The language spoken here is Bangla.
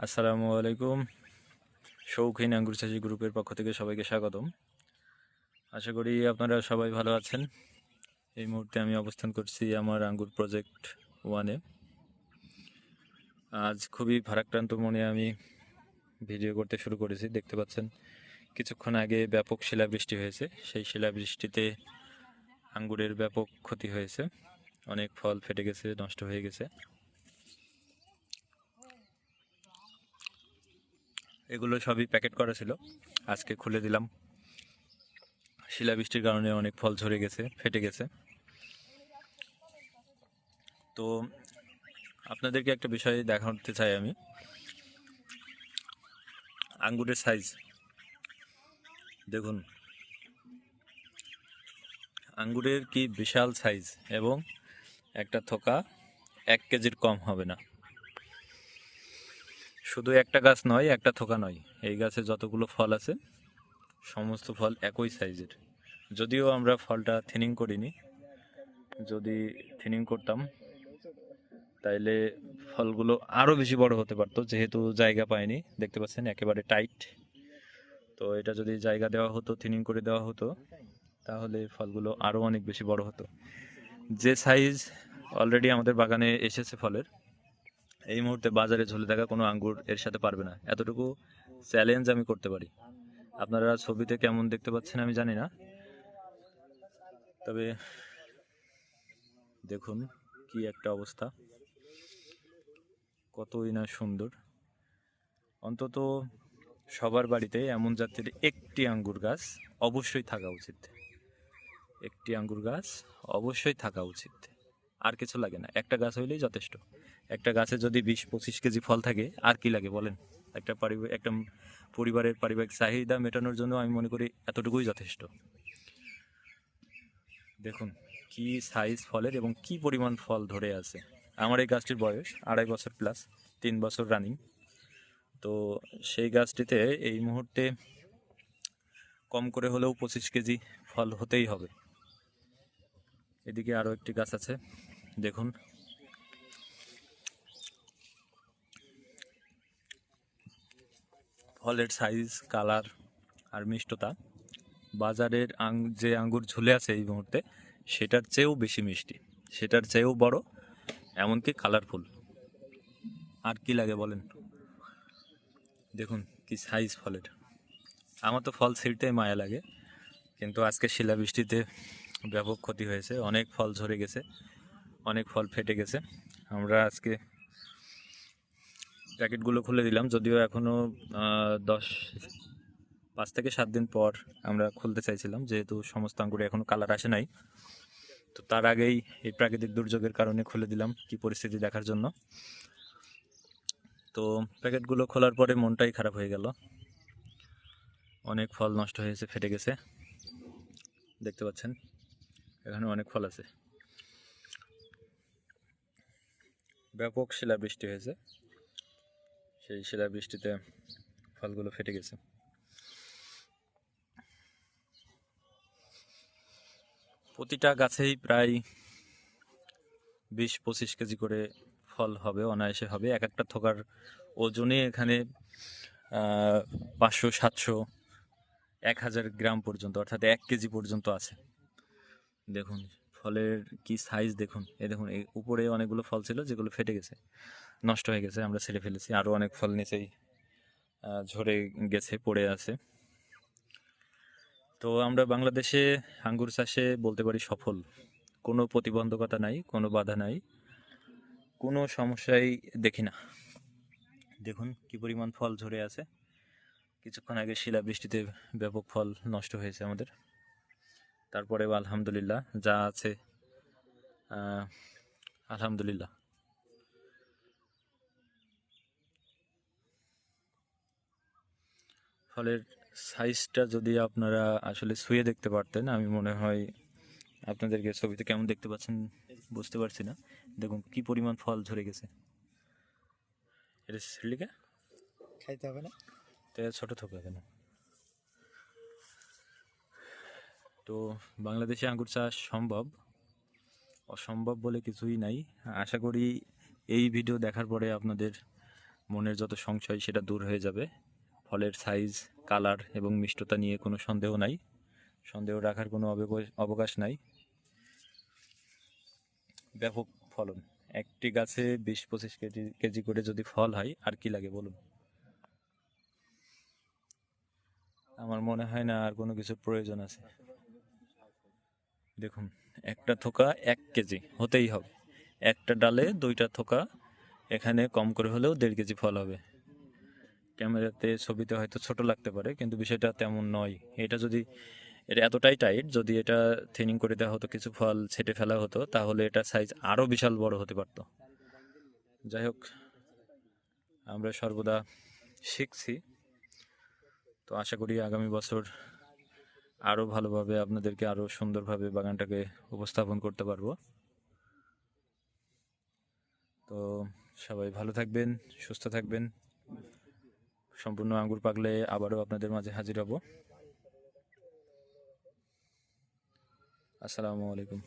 আসসালামু আলাইকুম। শৌখিন আঙ্গুর চাষি গ্রুপের পক্ষ থেকে সবাইকে স্বাগতম। আশা করি আপনারা সবাই ভালো আছেন। এই মুহূর্তে আমি অবস্থান করছি আমার আঙ্গুর প্রজেক্ট 1-এ। আজ খুবই ভারাক্রান্ত মনে আমি ভিডিও করতে শুরু করেছি। দেখতে পাচ্ছেন কিছুক্ষণ আগে ব্যাপক শিলাবৃষ্টি হয়েছে। সেই শিলাবৃষ্টিতে আঙ্গুরের ব্যাপক ক্ষতি হয়েছে, অনেক ফল ফেটে গেছে, নষ্ট হয়ে গেছে। এগুলো সবই প্যাকেট করা ছিল, আজকে খুলে দিলাম। শিলাবৃষ্টির কারণে অনেক ফল ঝরে গেছে, ফেটে গেছে। তো আপনাদেরকে একটা বিষয় দেখাতে চাই আমি। আঙ্গুরের সাইজ দেখুন, আঙ্গুরের কি বিশাল সাইজ, এবং একটা থোকা 1 কেজির কম হবে না। শুধু একটা গাছ নয়, একটা থোকা নয়, এই গাছে যতগুলো ফল আছে সমস্ত ফল একই সাইজের। যদিও আমরা ফলটা থিনিং করিনি, যদি থিনিং করতাম তাইলে ফলগুলো আরও বেশি বড় হতে পারতো, যেহেতু জায়গা পায়নি। দেখতে পাচ্ছেন একেবারে টাইট। তো এটা যদি জায়গা দেওয়া হতো, থিনিং করে দেওয়া হতো, তাহলে ফলগুলো আরও অনেক বেশি বড় হতো। যে সাইজ অলরেডি আমাদের বাগানে এসেছে ফলের, এই মুহূর্তে বাজারে ঝুলে থাকা কোনো আঙ্গুর এর সাথে পারবে না। এতটুকু চ্যালেঞ্জ আমি করতে পারি। আপনারা ছবিতে কেমন দেখতে পাচ্ছেন আমি জানি না, তবে দেখুন কি একটা অবস্থা, কতই না সুন্দর। অন্তত সবার বাড়িতে এমন জাতের একটি আঙ্গুর গাছ অবশ্যই থাকা উচিত। একটি আঙ্গুর গাছ অবশ্যই থাকা উচিত, আর কিছু লাগে না। একটা গাছ হইলেই যথেষ্ট। একটা গাছে যদি 20-25 কেজি ফল থাকে, আর কি লাগে বলেন? একটা পরিবারের পারিবারিক চাহিদা মেটানোর জন্য আমি মনে করি এতটুকুই যথেষ্ট। দেখুন কি সাইজ ফলের এবং কি পরিমাণ ফল ধরে আছে। আমার এই গাছটির বয়স 2.5 বছর প্লাস, 3 বছর রানিং। তো সেই গাছটিতে এই মুহূর্তে কম করে হলেও 25 কেজি ফল হতেই হবে। এদিকে আরও একটি গাছ আছে, দেখুন ফলের সাইজ, কালার আর মিষ্টতা বাজারের যে আঙ্গুর ঝুলে আছে এই মুহূর্তে, সেটার চেয়েও বেশি মিষ্টি, সেটার চেয়েও বড়, এমনকি কালারফুল। আর কি লাগে বলেন? দেখুন কি সাইজ ফলের। আমার তো ফল ছিঁড়তেই মায়া লাগে, কিন্তু আজকে শিলাবৃষ্টিতে ব্যাপক ক্ষতি হয়েছে, অনেক ফল ঝরে গেছে, অনেক ফল ফেটে গেছে। আমরা আজকে প্যাকেটগুলো খুলে দিলাম, যদিও এখনও 5 থেকে 7 দিন পর আমরা খুলতে চাইছিলাম, যেহেতু সমস্ত আঙ্গুরে এখনও কালার আসে নাই। তো তার আগেই এই প্রাকৃতিক দুর্যোগের কারণে খুলে দিলাম কি পরিস্থিতি দেখার জন্য। তো প্যাকেটগুলো খোলার পরে মনটাই খারাপ হয়ে গেল। অনেক ফল নষ্ট হয়েছে, ফেটে গেছে। দেখতে পাচ্ছেন এখানে অনেক ফল আছে। ব্যাপক শিলাবৃষ্টি হয়েছে, সেই শিলাবৃষ্টিতে ফলগুলো ফেটে গেছে। প্রতিটা গাছেই প্রায় 20-25 কেজি করে ফল হবে, অনায়াসে হবে। এক একটা থোকার ওজনে এখানে 500-700-1000 গ্রাম পর্যন্ত, অর্থাৎ 1 কেজি পর্যন্ত আছে। দেখুন ফলের কি সাইজ দেখুন। এই দেখুন, এই উপরে অনেকগুলো ফল ছিল যেগুলো ফেটে গেছে, নষ্ট হয়ে গেছে, আমরা ছেড়ে ফেলেছি। আরও অনেক ফল নিচেই ঝরে গেছে, পড়ে আছে। তো আমরা বাংলাদেশে আঙ্গুর চাষে বলতে পারি সফল। কোনো প্রতিবন্ধকতা নাই, কোনো বাধা নাই, কোনো সমস্যাই দেখি না। দেখুন কি পরিমাণ ফল ঝরে আছে। কিছুক্ষণ আগে শিলাবৃষ্টিতে ব্যাপক ফল নষ্ট হয়েছে আমাদের। তারপরে আলহামদুলিল্লাহ যা আছে, আলহামদুলিল্লাহ। ফলের সাইজটা যদি আপনারা আসলে ছুঁয়ে দেখতে পারতেন, আমি মনে হয় আপনাদেরকে ছবিতে কেমন দেখতে পাচ্ছেন বুঝতে পারছি না। দেখুন কি পরিমাণ ফল ঝরে গেছে। এটা সিলিকা খাইতে হবে না, তাই ছোট থোকা কেন? তো বাংলাদেশে আঙ্গুর চাষ সম্ভব, অসম্ভব বলে কিছুই নাই। আশা করি এই ভিডিও দেখার পরে আপনাদের মনের যত সংশয় সেটা দূর হয়ে যাবে। ফলের সাইজ, কালার এবং মিষ্টতা নিয়ে কোনো সন্দেহ নাই, সন্দেহ রাখার কোনো অবকাশ নাই। ব্যাপক ফলন, একটি গাছে 20-25 কেজি করে যদি ফল হয় আর কি লাগে বলুন। আমার মনে হয় না আর কোনো কিছুর প্রয়োজন আছে। দেখুন, একটা থোকা 1 কেজি হতেই হবে, একটা ডালে 2টা থোকা, এখানে কম করে হলেও 1.5 কেজি ফল হবে। ক্যামেরাতে ছবিতে হয়তো ছোট লাগতে পারে, কিন্তু বিষয়টা তেমন নয়। এটা এতটাই টাইট, যদি এটা থিনিং করে দেওয়া হতো, কিছু ফল ছেটে ফেলা হতো, তাহলে এটা সাইজ আরও বিশাল বড় হতে পারত। যাই হোক, আমরা সর্বদা শিখছি। তো আশা করি আগামী বছর আরও ভালোভাবে আপনাদেরকে আরও সুন্দরভাবে বাগানটাকে উপস্থাপন করতে পারবো। তো সবাই ভালো থাকবেন, সুস্থ থাকবেন। সম্পূর্ণ আঙ্গুর পাকলে আবারও আপনাদের মাঝে হাজির হব। আসসালামু আলাইকুম।